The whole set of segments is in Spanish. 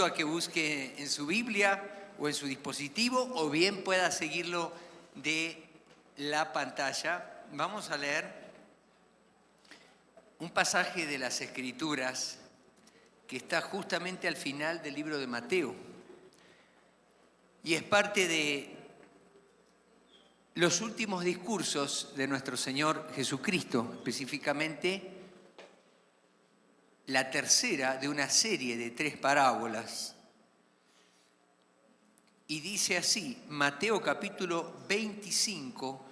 a que busque en su Biblia o en su dispositivo, o bien pueda seguirlo de la pantalla. Vamos a leer un pasaje de las Escrituras que está justamente al final del libro de Mateo. Y es parte de los últimos discursos de nuestro Señor Jesucristo, específicamente la tercera de una serie de 3 parábolas. Y dice así, Mateo capítulo 25,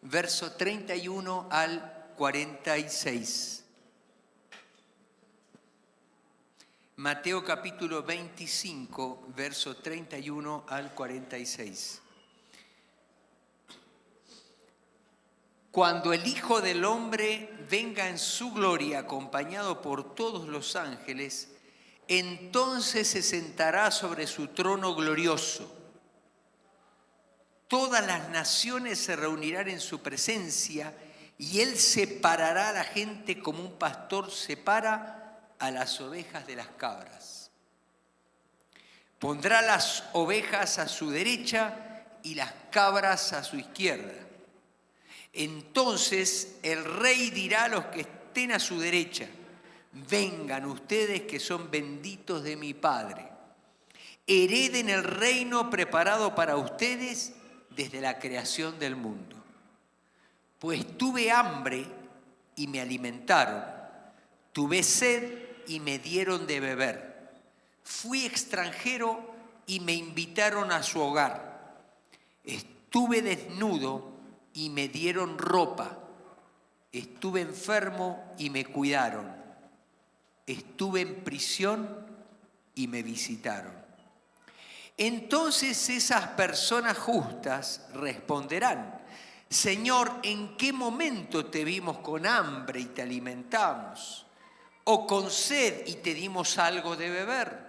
verso 31 al 46. Mateo capítulo 25, verso 31 al 46. Cuando el Hijo del Hombre venga en su gloria acompañado por todos los ángeles, entonces se sentará sobre su trono glorioso. Todas las naciones se reunirán en su presencia y él separará a la gente como un pastor separa a las ovejas de las cabras. Pondrá las ovejas a su derecha y las cabras a su izquierda. Entonces el rey dirá a los que estén a su derecha: vengan ustedes que son benditos de mi Padre. Hereden el reino preparado para ustedes desde la creación del mundo. Pues tuve hambre y me alimentaron, tuve sed y me dieron de beber. Fui extranjero y me invitaron a su hogar. Estuve desnudo y me dieron ropa. Estuve enfermo y me cuidaron. Estuve en prisión y me visitaron. Entonces esas personas justas responderán: Señor, ¿en qué momento te vimos con hambre y te alimentamos? ¿O con sed y te dimos algo de beber?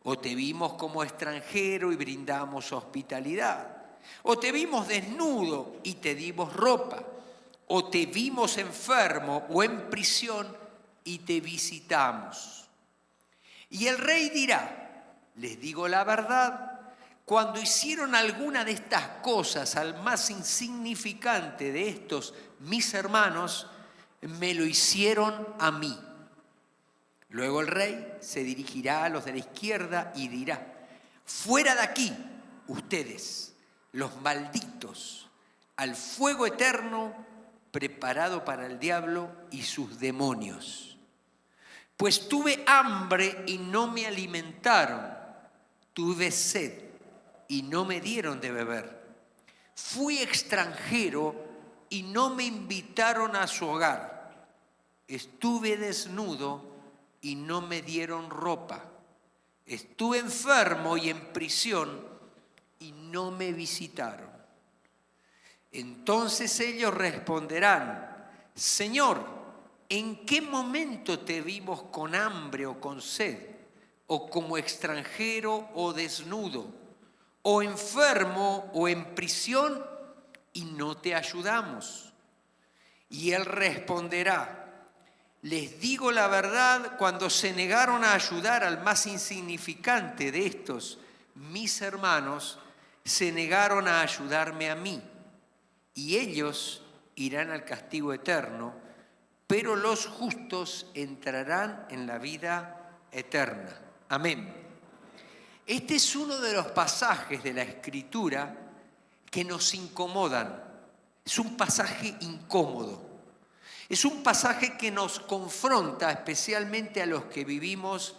¿O te vimos como extranjero y brindamos hospitalidad? ¿O te vimos desnudo y te dimos ropa? ¿O te vimos enfermo o en prisión y te visitamos? Y el rey dirá: les digo la verdad, cuando hicieron alguna de estas cosas al más insignificante de estos mis hermanos, me lo hicieron a mí. Luego el rey se dirigirá a los de la izquierda y dirá: fuera de aquí, ustedes, los malditos, al fuego eterno preparado para el diablo y sus demonios. Pues tuve hambre y no me alimentaron, tuve sed y no me dieron de beber. Fui extranjero y no me invitaron a su hogar. Estuve desnudo y no me dieron ropa. Estuve enfermo y en prisión y no me visitaron. Entonces ellos responderán: Señor, ¿en qué momento te vimos con hambre o con sed, o como extranjero o desnudo, o enfermo o en prisión y no te ayudamos? Y él responderá: les digo la verdad, cuando se negaron a ayudar al más insignificante de estos, mis hermanos, se negaron a ayudarme a mí. Y ellos irán al castigo eterno, pero los justos entrarán en la vida eterna. Amén. Este es uno de los pasajes de la Escritura que nos incomodan. Es un pasaje incómodo. Es un pasaje que nos confronta especialmente a los que vivimos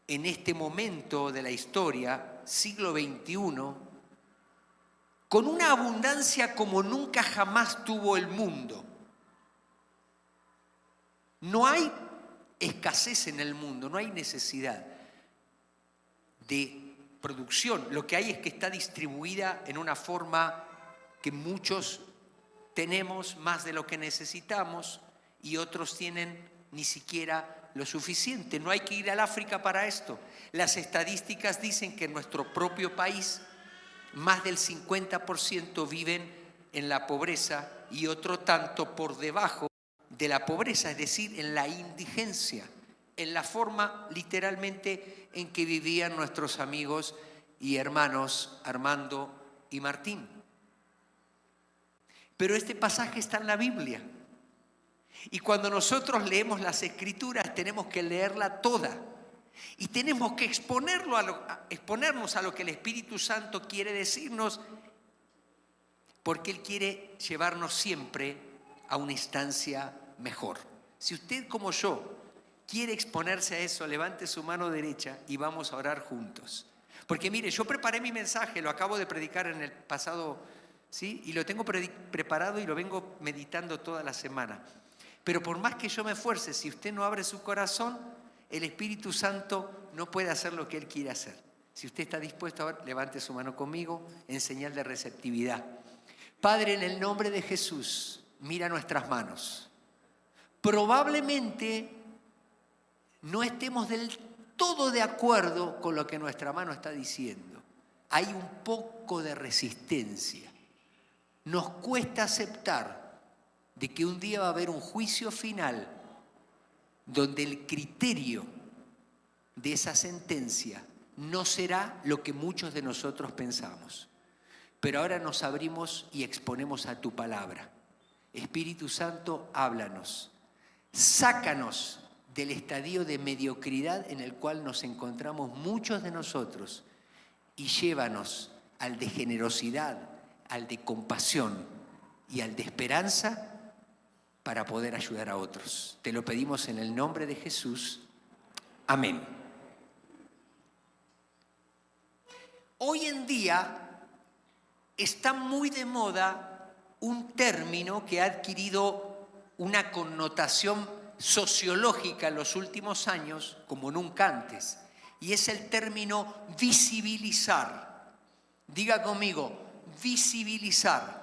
en este momento de la historia, siglo XXI, con una abundancia como nunca jamás tuvo el mundo. No hay escasez en el mundo, no hay necesidad de producción. Lo que hay es que está distribuida en una forma que muchos tenemos más de lo que necesitamos y otros tienen ni siquiera lo suficiente. No hay que ir al África para esto. Las estadísticas dicen que en nuestro propio país más del 50% viven en la pobreza y otro tanto por debajo de la pobreza, es decir, en la indigencia. en la forma literalmente en que vivían nuestros amigos y hermanos Armando y Martín. Pero este pasaje está en la Biblia. Y cuando nosotros leemos las Escrituras tenemos que leerla toda. Y tenemos que exponernos a lo que el Espíritu Santo quiere decirnos, porque Él quiere llevarnos siempre a una instancia mejor. Si usted, como yo, quiere exponerse a eso, levante su mano derecha y vamos a orar juntos. Porque mire, yo preparé mi mensaje, lo acabo de predicar en el pasado, ¿sí? Y lo tengo preparado y lo vengo meditando toda la semana. Pero por más que yo me esfuerce, si usted no abre su corazón, el Espíritu Santo no puede hacer lo que Él quiere hacer. Si usted está dispuesto a ver, levante su mano conmigo en señal de receptividad. Padre, en el nombre de Jesús, mira nuestras manos. Probablemente no estemos del todo de acuerdo con lo que nuestra mano está diciendo. Hay un poco de resistencia. Nos cuesta aceptar de que un día va a haber un juicio final donde el criterio de esa sentencia no será lo que muchos de nosotros pensamos. Pero ahora nos abrimos y exponemos a tu palabra. Espíritu Santo, háblanos. Sácanos del estadio de mediocridad en el cual nos encontramos muchos de nosotros y llévanos al de generosidad, al de compasión y al de esperanza para poder ayudar a otros. Te lo pedimos en el nombre de Jesús. Amén. Hoy en día está muy de moda un término que ha adquirido una connotación sociológica en los últimos años como nunca antes, y es el término visibilizar. Diga conmigo, visibilizar.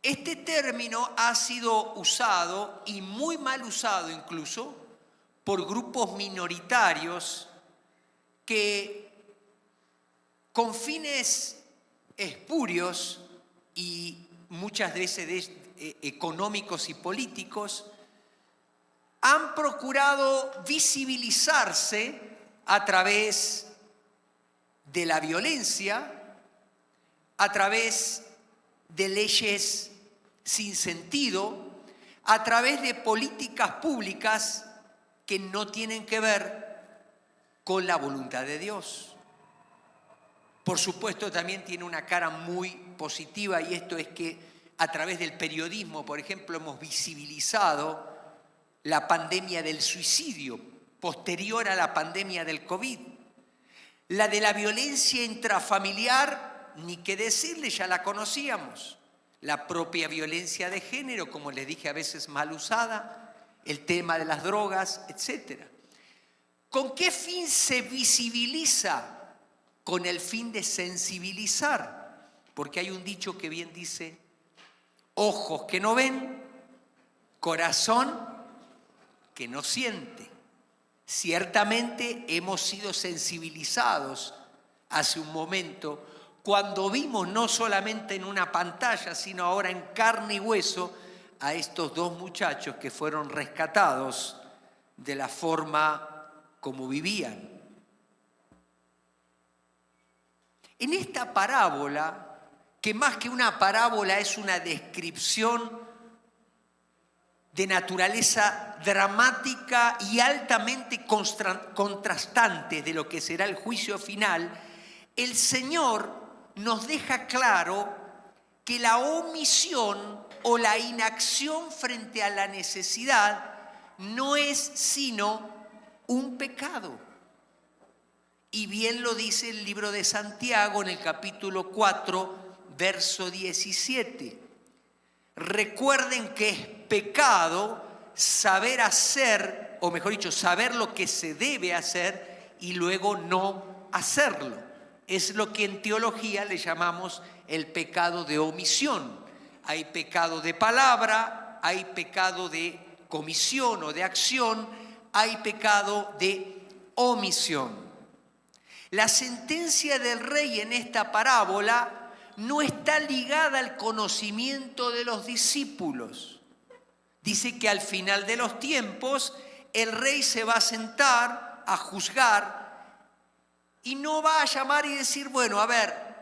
Este término ha sido usado, y muy mal usado incluso, por grupos minoritarios que con fines espurios y muchas veces económicos y políticos han procurado visibilizarse a través de la violencia, a través de leyes sin sentido, a través de políticas públicas que no tienen que ver con la voluntad de Dios. Por supuesto, también tiene una cara muy positiva, y esto es que a través del periodismo, por ejemplo, hemos visibilizado la pandemia del suicidio posterior a la pandemia del COVID. La de la violencia intrafamiliar, ni qué decirle, ya la conocíamos. La propia violencia de género, como les dije, a veces mal usada, el tema de las drogas, etc. ¿Con qué fin se visibiliza? Con el fin de sensibilizar, porque hay un dicho que bien dice: ojos que no ven, corazón que no siente. Ciertamente hemos sido sensibilizados hace un momento cuando vimos, no solamente en una pantalla, sino ahora en carne y hueso, a estos dos muchachos que fueron rescatados de la forma como vivían. En esta parábola, que más que una parábola es una descripción de naturaleza dramática y altamente contrastante de lo que será el juicio final, el Señor nos deja claro que la omisión o la inacción frente a la necesidad no es sino un pecado. Y bien lo dice el libro de Santiago en el capítulo 4, verso 17. Recuerden que es pecado saber hacer, o mejor dicho, saber lo que se debe hacer y luego no hacerlo. Es lo que en teología le llamamos el pecado de omisión. Hay pecado de palabra, hay pecado de comisión o de acción, hay pecado de omisión. La sentencia del rey en esta parábola no está ligada al conocimiento de los discípulos. Dice que al final de los tiempos el rey se va a sentar a juzgar y no va a llamar y decir, bueno, a ver,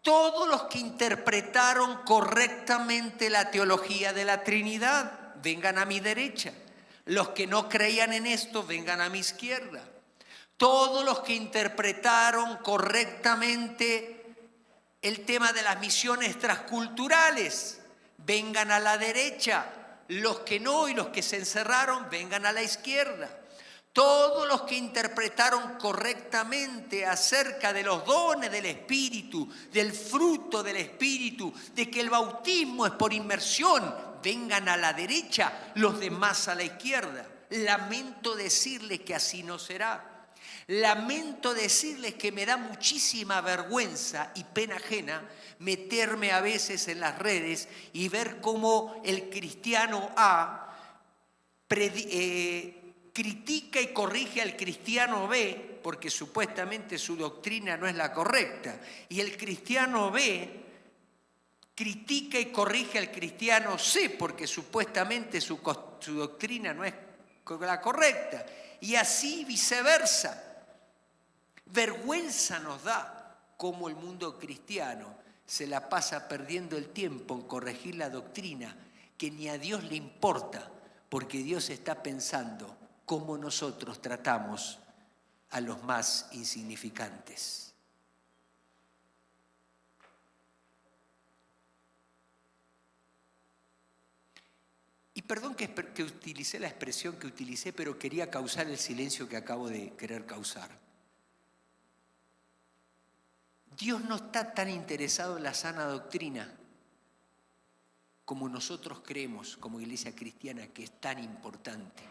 todos los que interpretaron correctamente la teología de la Trinidad, vengan a mi derecha. Los que no creían en esto, vengan a mi izquierda. Todos los que interpretaron correctamente el tema de las misiones transculturales, vengan a la derecha. Los que no y los que se encerraron, vengan a la izquierda. Todos los que interpretaron correctamente acerca de los dones del Espíritu, del fruto del Espíritu, de que el bautismo es por inmersión, vengan a la derecha, los demás a la izquierda. Lamento decirles que así no será. Lamento decirles que me da muchísima vergüenza y pena ajena meterme a veces en las redes y ver cómo el cristiano A critica y corrige al cristiano B, porque supuestamente su doctrina no es la correcta, y el cristiano B critica y corrige al cristiano C, porque supuestamente su doctrina no es la correcta, y así viceversa. Vergüenza nos da cómo el mundo cristiano se la pasa perdiendo el tiempo en corregir la doctrina que ni a Dios le importa, porque Dios está pensando cómo nosotros tratamos a los más insignificantes. Y perdón que utilicé la expresión que utilicé, pero quería causar el silencio que acabo de querer causar. Dios no está tan interesado en la sana doctrina como nosotros creemos como iglesia cristiana que es tan importante.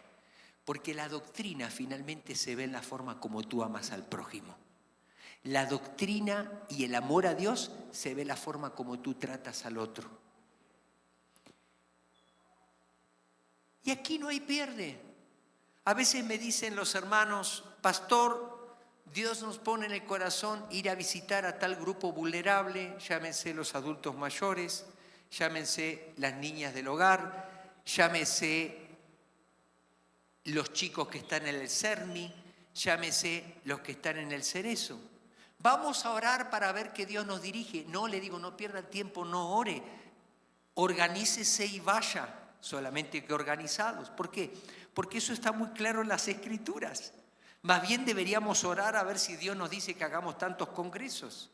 Porque la doctrina finalmente se ve en la forma como tú amas al prójimo. La doctrina y el amor a Dios se ve en la forma como tú tratas al otro. Y aquí no hay pierde. A veces me dicen los hermanos, pastor, Dios nos pone en el corazón ir a visitar a tal grupo vulnerable, llámense los adultos mayores, llámense las niñas del hogar, llámense los chicos que están en el CERMI, llámese los que están en el Cerezo. Vamos a orar para ver que Dios nos dirige. No, le digo, no pierda el tiempo, no ore. Organícese y vaya, solamente que organizados. ¿Por qué? Porque eso está muy claro en las Escrituras. Más bien deberíamos orar a ver si Dios nos dice que hagamos tantos congresos,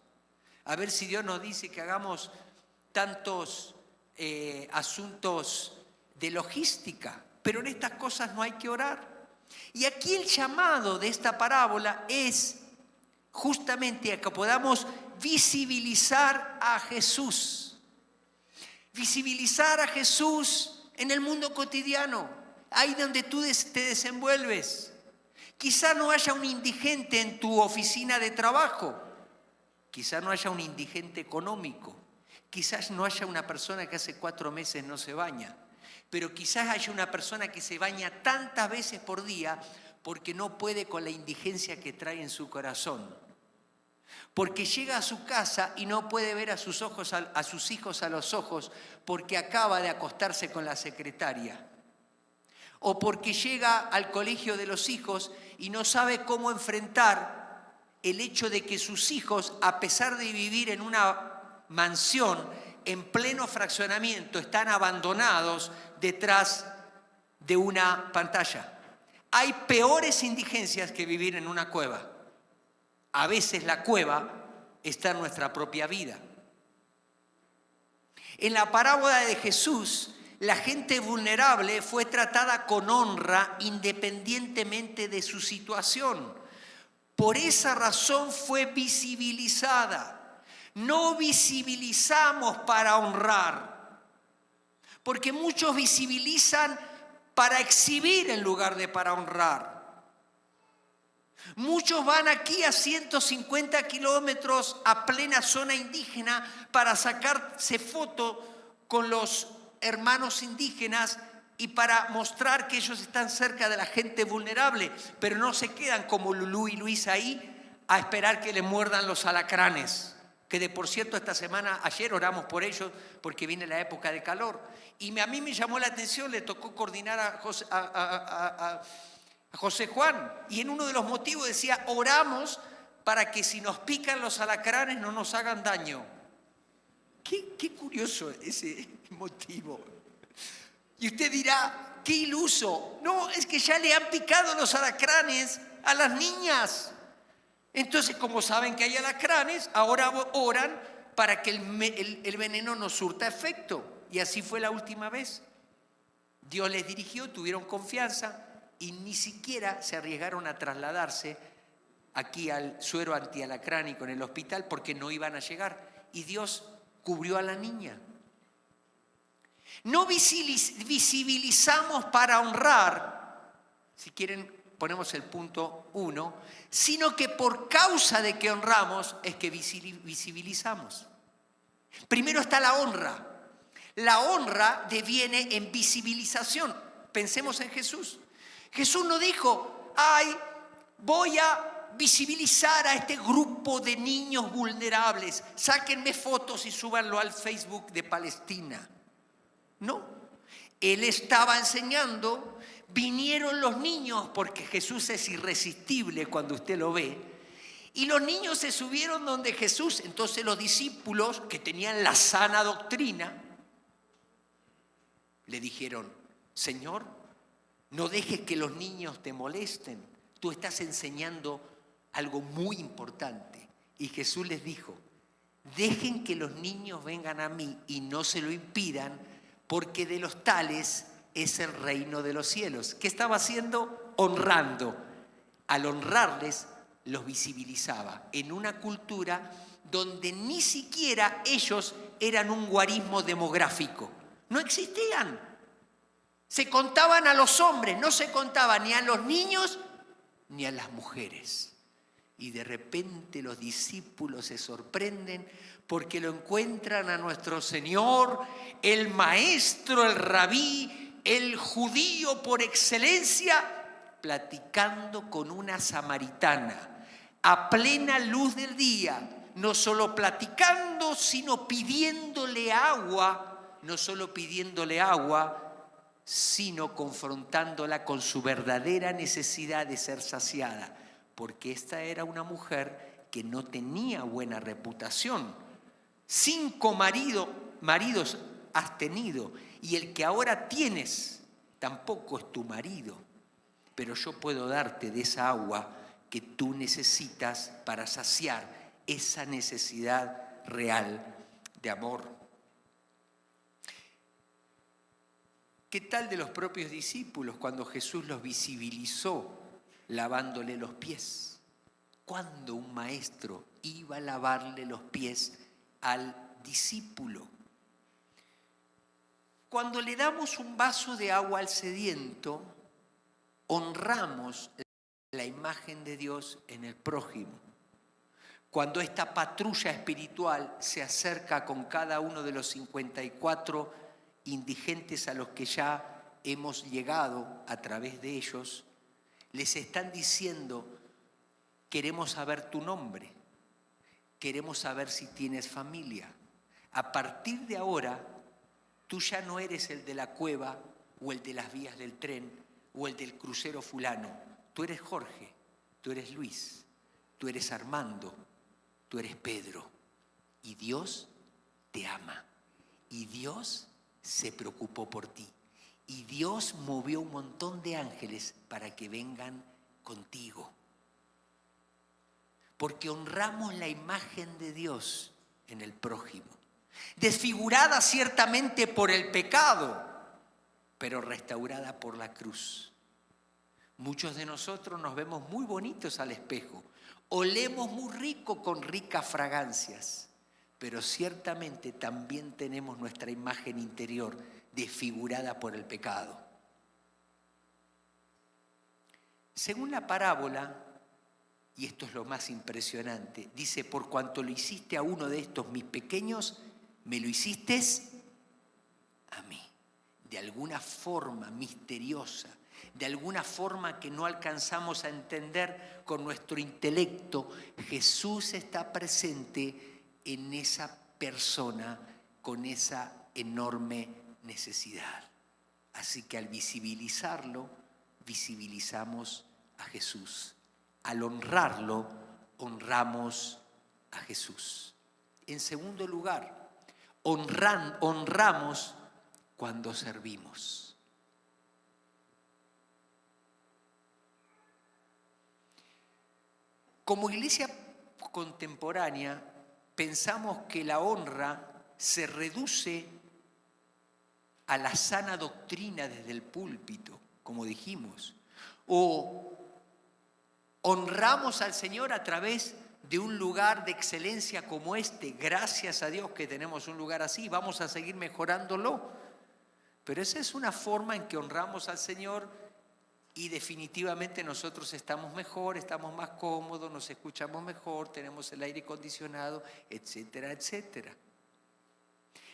a ver si Dios nos dice que hagamos tantos asuntos de logística. Pero en estas cosas no hay que orar. Y aquí el llamado de esta parábola es justamente a que podamos visibilizar a Jesús. Visibilizar a Jesús en el mundo cotidiano, ahí donde tú te desenvuelves. Quizá no haya un indigente en tu oficina de trabajo. Quizá no haya un indigente económico. Quizás no haya una persona que hace 4 meses no se baña. Pero quizás haya una persona que se baña tantas veces por día porque no puede con la indigencia que trae en su corazón. Porque llega a su casa y no puede ver a sus hijos a los ojos porque acaba de acostarse con la secretaria. O porque llega al colegio de los hijos y no sabe cómo enfrentar el hecho de que sus hijos, a pesar de vivir en una mansión, en pleno fraccionamiento, están abandonados detrás de una pantalla. Hay peores indigencias que vivir en una cueva. A veces la cueva está en nuestra propia vida. En la parábola de Jesús, la gente vulnerable fue tratada con honra independientemente de su situación. Por esa razón fue visibilizada. No visibilizamos para honrar, porque muchos visibilizan para exhibir en lugar de para honrar. Muchos van aquí a 150 kilómetros a plena zona indígena para sacarse foto con los hermanos indígenas y para mostrar que ellos están cerca de la gente vulnerable, pero no se quedan como Lulú y Luis ahí a esperar que le muerdan los alacranes. que de por cierto esta semana, ayer oramos por ellos porque viene la época de calor. Y a mí me llamó la atención, le tocó coordinar a José Juan. Y en uno de los motivos decía, oramos para que si nos pican los alacranes no nos hagan daño. Qué curioso ese motivo. Y usted dirá, qué iluso. No, es que ya le han picado los alacranes a las niñas. Entonces, como saben que hay alacranes, ahora oran para que el veneno no surta efecto. Y así fue la última vez. Dios les dirigió, tuvieron confianza y ni siquiera se arriesgaron a trasladarse aquí al suero antialacránico en el hospital porque no iban a llegar. Y Dios cubrió a la niña. No visibilizamos para honrar, si quieren ponemos el punto 1, sino que por causa de que honramos es que visibilizamos. Primero está la honra. La honra deviene en visibilización. Pensemos en Jesús. Jesús no dijo, ay, voy a visibilizar a este grupo de niños vulnerables, sáquenme fotos y súbanlo al Facebook de Palestina. No, Él estaba enseñando, vinieron los niños, porque Jesús es irresistible cuando usted lo ve, y los niños se subieron donde Jesús. Entonces los discípulos, que tenían la sana doctrina, le dijeron, Señor, no dejes que los niños te molesten, tú estás enseñando algo muy importante. Y Jesús les dijo, dejen que los niños vengan a mí y no se lo impidan, porque de los tales es el reino de los cielos. ¿Qué estaba haciendo? Honrando. Al honrarles, los visibilizaba en una cultura donde ni siquiera ellos eran un guarismo demográfico. No existían. Se contaban a los hombres, no se contaban ni a los niños ni a las mujeres. Y de repente los discípulos se sorprenden porque lo encuentran a nuestro Señor, el maestro, el rabí, el judío por excelencia, platicando con una samaritana a plena luz del día, no solo platicando, sino pidiéndole agua, no solo pidiéndole agua, sino confrontándola con su verdadera necesidad de ser saciada, porque esta era una mujer que no tenía buena reputación. 5 maridos has tenido y el que ahora tienes tampoco es tu marido, pero yo puedo darte de esa agua que tú necesitas para saciar esa necesidad real de amor. ¿Qué tal de los propios discípulos cuando Jesús los visibilizó lavándole los pies? ¿Cuándo un maestro iba a lavarle los pies al discípulo? Cuando le damos un vaso de agua al sediento, honramos la imagen de Dios en el prójimo. Cuando esta patrulla espiritual se acerca con cada uno de los 54 indigentes a los que ya hemos llegado a través de ellos, les están diciendo, queremos saber tu nombre, queremos saber si tienes familia. A partir de ahora, tú ya no eres el de la cueva o el de las vías del tren o el del crucero fulano. Tú eres Jorge, tú eres Luis, tú eres Armando, tú eres Pedro. Y Dios te ama. Y Dios se preocupó por ti. Y Dios movió un montón de ángeles para que vengan contigo. Porque honramos la imagen de Dios en el prójimo. Desfigurada ciertamente por el pecado, pero restaurada por la cruz. Muchos de nosotros nos vemos muy bonitos al espejo. Olemos muy rico con ricas fragancias. Pero ciertamente también tenemos nuestra imagen interior desfigurada por el pecado. Según la parábola, y esto es lo más impresionante, dice, por cuanto lo hiciste a uno de estos mis pequeños, me lo hiciste a mí. De alguna forma misteriosa, de alguna forma que no alcanzamos a entender con nuestro intelecto, Jesús está presente en esa persona con esa enorme necesidad. Así que al visibilizarlo, visibilizamos a Jesús. Al honrarlo, honramos a Jesús. En segundo lugar, honramos cuando servimos. Como iglesia contemporánea, pensamos que la honra se reduce a la sana doctrina desde el púlpito, como dijimos, o honramos al Señor a través de un lugar de excelencia como este. Gracias a Dios que tenemos un lugar así, vamos a seguir mejorándolo. Pero esa es una forma en que honramos al Señor y definitivamente nosotros estamos mejor, estamos más cómodos, nos escuchamos mejor, tenemos el aire acondicionado, etcétera, etcétera.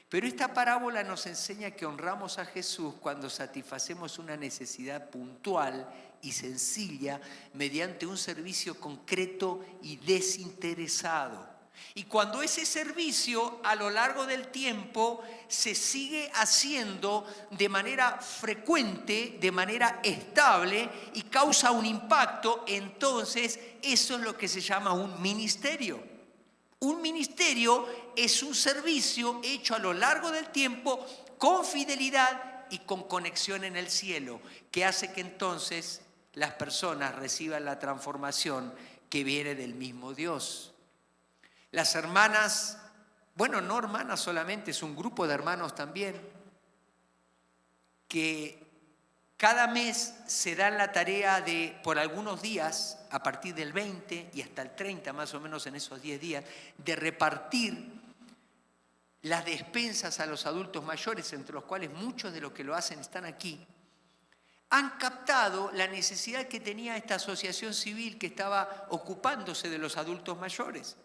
Pero esta parábola nos enseña que honramos a Jesús cuando satisfacemos una necesidad puntual y sencilla mediante un servicio concreto y desinteresado. Y cuando ese servicio a lo largo del tiempo se sigue haciendo de manera frecuente, de manera estable y causa un impacto, entonces eso es lo que se llama un ministerio. Un ministerio es un servicio hecho a lo largo del tiempo con fidelidad y con conexión en el cielo, que hace que entonces las personas reciban la transformación que viene del mismo Dios. Las hermanas, bueno, no hermanas solamente, es un grupo de hermanos también, que cada mes se dan la tarea de, por algunos días, a partir del 20 y hasta el 30, más o menos en esos 10 días, de repartir las despensas a los adultos mayores, entre los cuales muchos de los que lo hacen están aquí. Han captado la necesidad que tenía esta asociación civil que estaba ocupándose de los adultos mayores.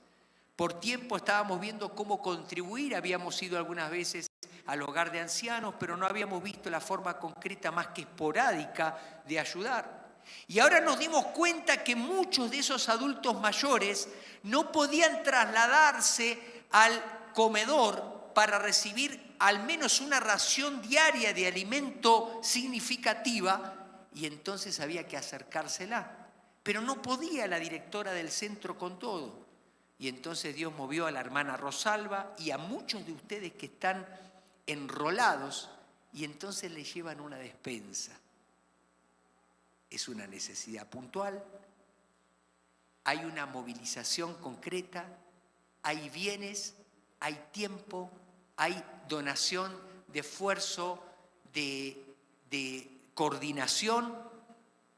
Por tiempo estábamos viendo cómo contribuir, habíamos ido algunas veces al hogar de ancianos, pero no habíamos visto la forma concreta más que esporádica de ayudar. Y ahora nos dimos cuenta que muchos de esos adultos mayores no podían trasladarse al comedor para recibir al menos una ración diaria de alimento significativa, y entonces había que acercársela. Pero no podía la directora del centro con todo. Y entonces Dios movió a la hermana Rosalba y a muchos de ustedes que están enrolados, y entonces les llevan una despensa. Es una necesidad puntual, hay una movilización concreta, hay bienes, hay tiempo, hay donación de esfuerzo, de coordinación,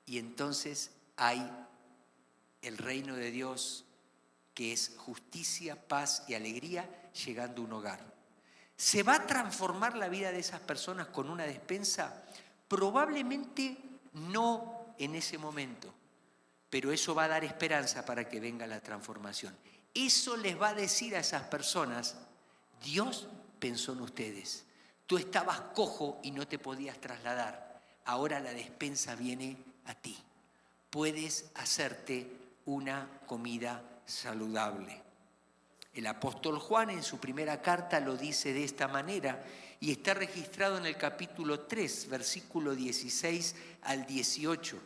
y entonces hay el reino de Dios, que es justicia, paz y alegría, llegando a un hogar. ¿Se va a transformar la vida de esas personas con una despensa? Probablemente no en ese momento, pero eso va a dar esperanza para que venga la transformación. Eso les va a decir a esas personas: Dios pensó en ustedes. Tú estabas cojo y no te podías trasladar. Ahora la despensa viene a ti. Puedes hacerte una comida saludable. El apóstol Juan en su primera carta lo dice de esta manera y está registrado en el capítulo 3, versículo 16 al 18.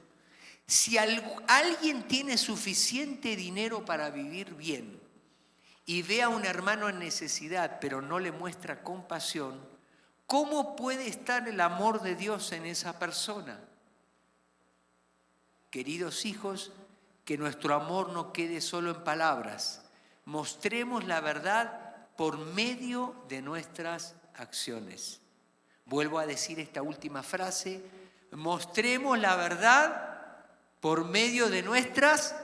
Si alguien tiene suficiente dinero para vivir bien y ve a un hermano en necesidad pero no le muestra compasión, ¿cómo puede estar el amor de Dios en esa persona? Queridos hijos, que nuestro amor no quede solo en palabras. Mostremos la verdad por medio de nuestras acciones. Vuelvo a decir esta última frase: mostremos la verdad por medio de nuestras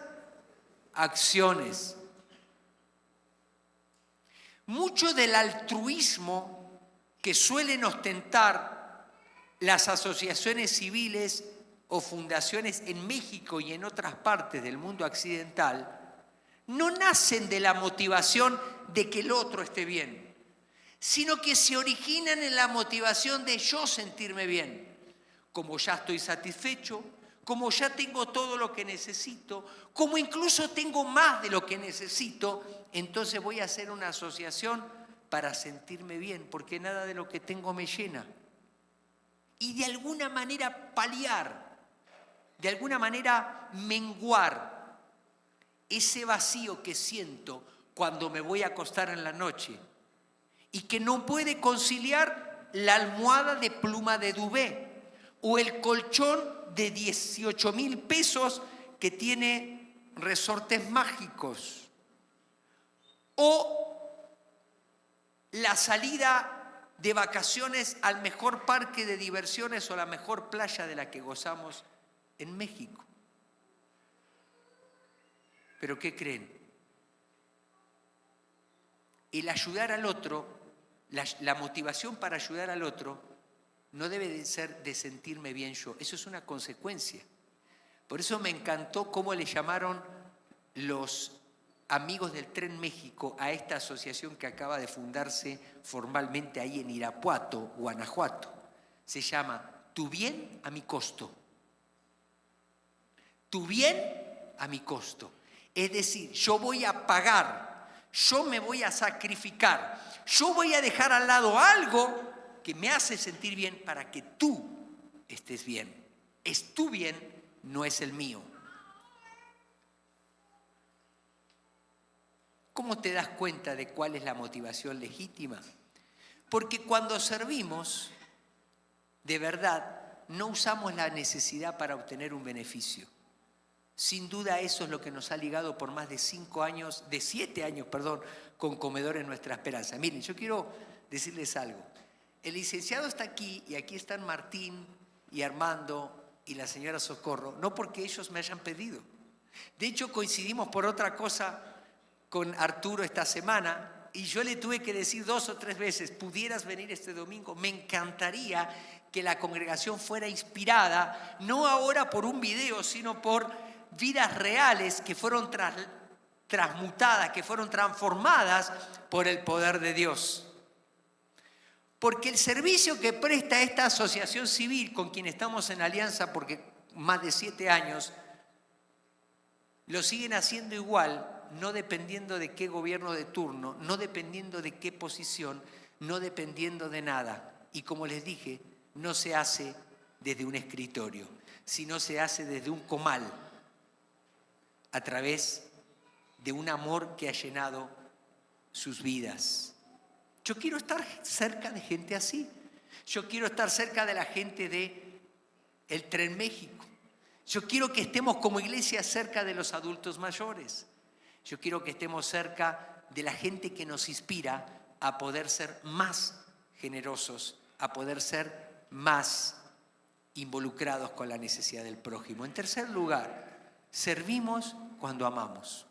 acciones. Mucho del altruismo que suelen ostentar las asociaciones civiles o fundaciones en México y en otras partes del mundo occidental no nacen de la motivación de que el otro esté bien, sino que se originan en la motivación de yo sentirme bien. Como ya estoy satisfecho, como ya tengo todo lo que necesito, como incluso tengo más de lo que necesito, entonces voy a hacer una asociación para sentirme bien, porque nada de lo que tengo me llena. Y de alguna manera paliar, de alguna manera menguar ese vacío que siento cuando me voy a acostar en la noche y que no puede conciliar la almohada de pluma de Duvet o el colchón de 18,000 pesos que tiene resortes mágicos o la salida de vacaciones al mejor parque de diversiones o la mejor playa de la que gozamos en México. ¿Pero qué creen? El ayudar al otro, la motivación para ayudar al otro, no debe de ser de sentirme bien yo. Eso es una consecuencia. Por eso me encantó cómo le llamaron los amigos del Tren México a esta asociación que acaba de fundarse formalmente ahí en Irapuato, Guanajuato. Se llama Tu bien a mi costo. Tu bien a mi costo. Es decir, yo voy a pagar, yo me voy a sacrificar, yo voy a dejar al lado algo que me hace sentir bien para que tú estés bien. Es tu bien, no es el mío. ¿Cómo te das cuenta de cuál es la motivación legítima? Porque cuando servimos, de verdad, no usamos la necesidad para obtener un beneficio. Sin duda eso es lo que nos ha ligado por más de 7 años, con Comedores Nuestra Esperanza. Miren, yo quiero decirles algo. El licenciado está aquí y aquí están Martín y Armando y la señora Socorro, no porque ellos me hayan pedido. De hecho, coincidimos por otra cosa con Arturo esta semana y yo le tuve que decir 2 o 3 veces, ¿pudieras venir este domingo? Me encantaría que la congregación fuera inspirada, no ahora por un video, sino por vidas reales que fueron transmutadas, que fueron transformadas por el poder de Dios. Porque el servicio que presta esta asociación civil con quien estamos en alianza, porque más de 7 años, lo siguen haciendo igual, no dependiendo de qué gobierno de turno, no dependiendo de qué posición, no dependiendo de nada. Y como les dije, no se hace desde un escritorio, sino se hace desde un comal, a través de un amor que ha llenado sus vidas. Yo quiero estar cerca de gente así. Yo quiero estar cerca de la gente del Tren México. Yo quiero que estemos como iglesia cerca de los adultos mayores. Yo quiero que estemos cerca de la gente que nos inspira a poder ser más generosos, a poder ser más involucrados con la necesidad del prójimo. En tercer lugar, servimos cuando amamos.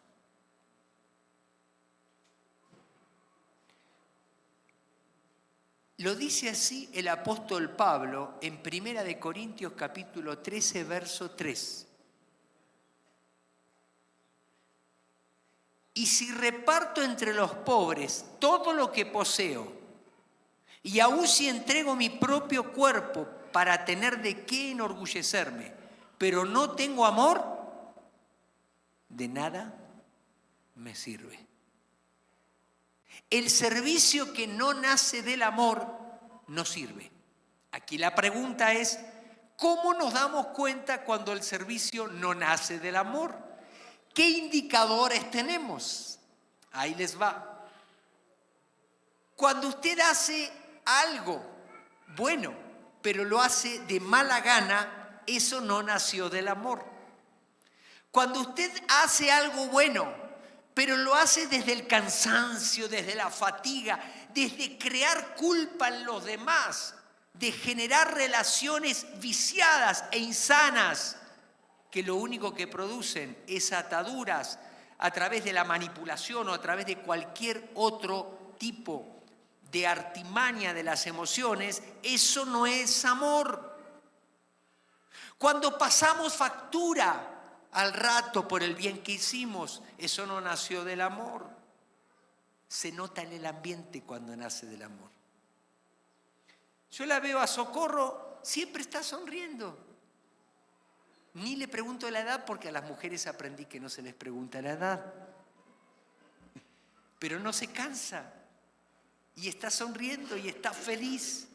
Lo dice así el apóstol Pablo en 1 Corintios capítulo 13, verso 3. Y si reparto entre los pobres todo lo que poseo, y aun si entrego mi propio cuerpo para tener de qué enorgullecerme, pero no tengo amor, de nada me sirve. El servicio que no nace del amor no sirve. Aquí la pregunta es, ¿cómo nos damos cuenta cuando el servicio no nace del amor? ¿Qué indicadores tenemos? Ahí les va. Cuando usted hace algo bueno, pero lo hace de mala gana, eso no nació del amor. Cuando usted hace algo bueno, pero lo hace desde el cansancio, desde la fatiga, desde crear culpa en los demás, de generar relaciones viciadas e insanas, que lo único que producen es ataduras a través de la manipulación o a través de cualquier otro tipo de artimaña de las emociones, eso no es amor. Cuando pasamos factura al rato por el bien que hicimos, eso no nació del amor. Se nota en el ambiente cuando nace del amor. Yo la veo a Socorro, siempre está sonriendo. Ni le pregunto la edad porque a las mujeres aprendí que no se les pregunta la edad. Pero no se cansa y está sonriendo y está feliz.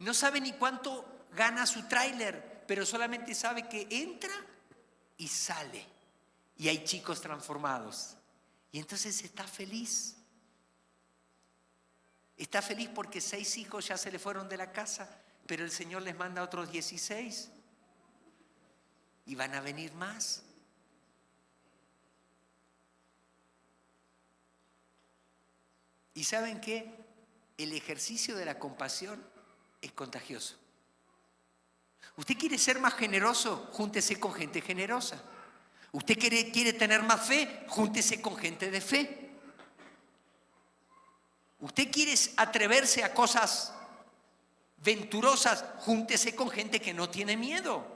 No sabe ni cuánto gana su tráiler, pero solamente sabe que entra y sale. Y hay chicos transformados. Y entonces está feliz. Está feliz porque 6 hijos ya se le fueron de la casa, pero el Señor les manda otros 16. Y van a venir más. ¿Y saben qué? El ejercicio de la compasión es contagioso. ¿Usted quiere ser más generoso? Júntese con gente generosa. ¿Usted quiere tener más fe? Júntese con gente de fe. ¿Usted quiere atreverse a cosas venturosas? Júntese con gente que no tiene miedo,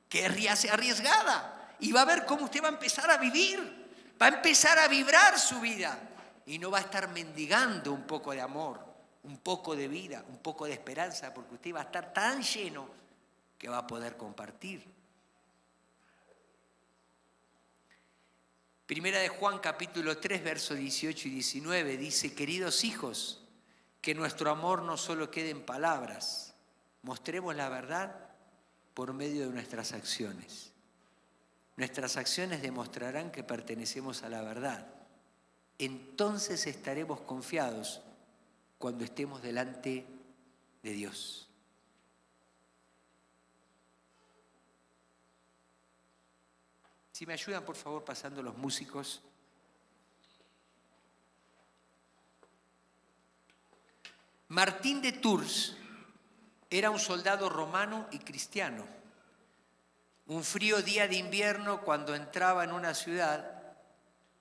que es arriesgada. Y va a ver cómo usted va a empezar a vivir, va a empezar a vibrar su vida. Y no va a estar mendigando un poco de amor, un poco de vida, un poco de esperanza, porque usted va a estar tan lleno que va a poder compartir. Primera de Juan capítulo 3, versos 18 y 19 dice: queridos hijos, que nuestro amor no solo quede en palabras, mostremos la verdad por medio de nuestras acciones. Nuestras acciones demostrarán que pertenecemos a la verdad. Entonces estaremos confiados cuando estemos delante de Dios. Si me ayudan, por favor, pasando los músicos. Martín de Tours era un soldado romano y cristiano. Un frío día de invierno, cuando entraba en una ciudad,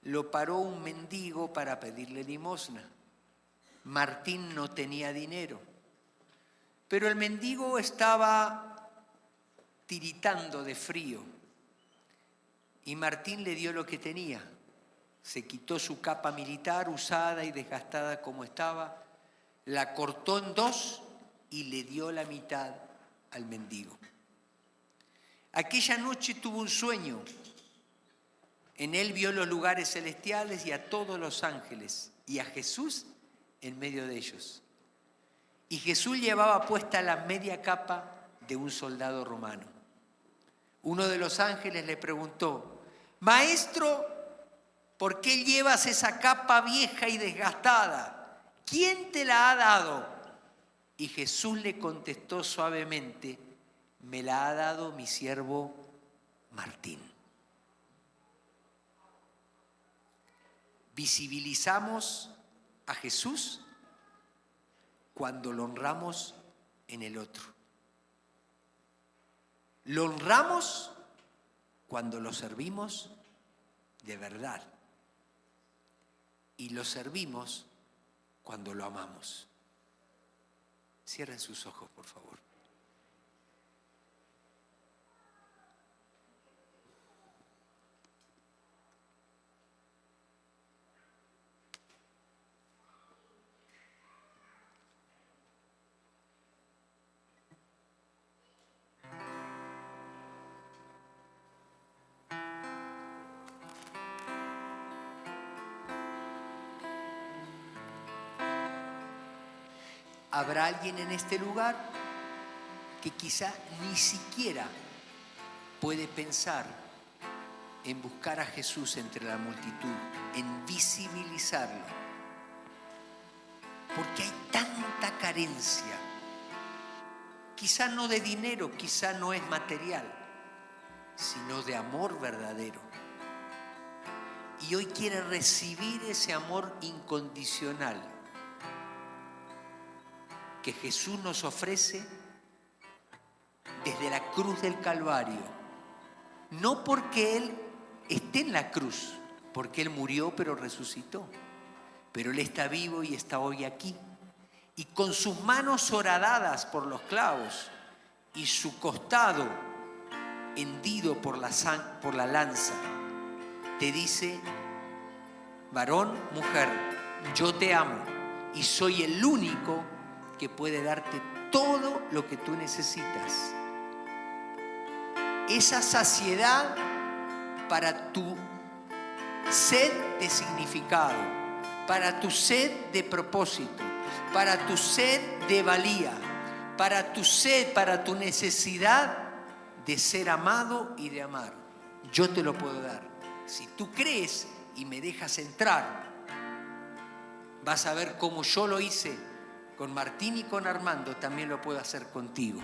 lo paró un mendigo para pedirle limosna. Martín no tenía dinero, pero el mendigo estaba tiritando de frío. Y Martín le dio lo que tenía. Se quitó su capa militar usada y desgastada como estaba, la cortó en 2 y le dio la mitad al mendigo. Aquella noche tuvo un sueño. En él vio los lugares celestiales y a todos los ángeles y a Jesús en medio de ellos. Y Jesús llevaba puesta la media capa de un soldado romano. Uno de los ángeles le preguntó: Maestro, ¿por qué llevas esa capa vieja y desgastada? ¿Quién te la ha dado? Y Jesús le contestó suavemente: me la ha dado mi siervo Martín. Visibilizamos a Jesús cuando lo honramos en el otro. Lo honramos cuando lo servimos de verdad. Y lo servimos cuando lo amamos. Cierren sus ojos, por favor. Habrá alguien en este lugar que quizá ni siquiera puede pensar en buscar a Jesús entre la multitud, en visibilizarlo, porque hay tanta carencia, quizá no de dinero, quizá no es material, sino de amor verdadero. Y hoy quiere recibir ese amor incondicional que Jesús nos ofrece desde la cruz del Calvario. No porque Él esté en la cruz, porque Él murió pero resucitó. Pero Él está vivo y está hoy aquí. Y con sus manos horadadas por los clavos y su costado hendido por la lanza, te dice: varón, mujer, yo te amo y soy el único que puede darte todo lo que tú necesitas. Esa saciedad para tu sed de significado, para tu sed de propósito, para tu sed de valía, para tu sed, para tu necesidad de ser amado y de amar. Yo te lo puedo dar. Si tú crees y me dejas entrar, vas a ver cómo yo lo hice con Martín y con Armando, también lo puedo hacer contigo.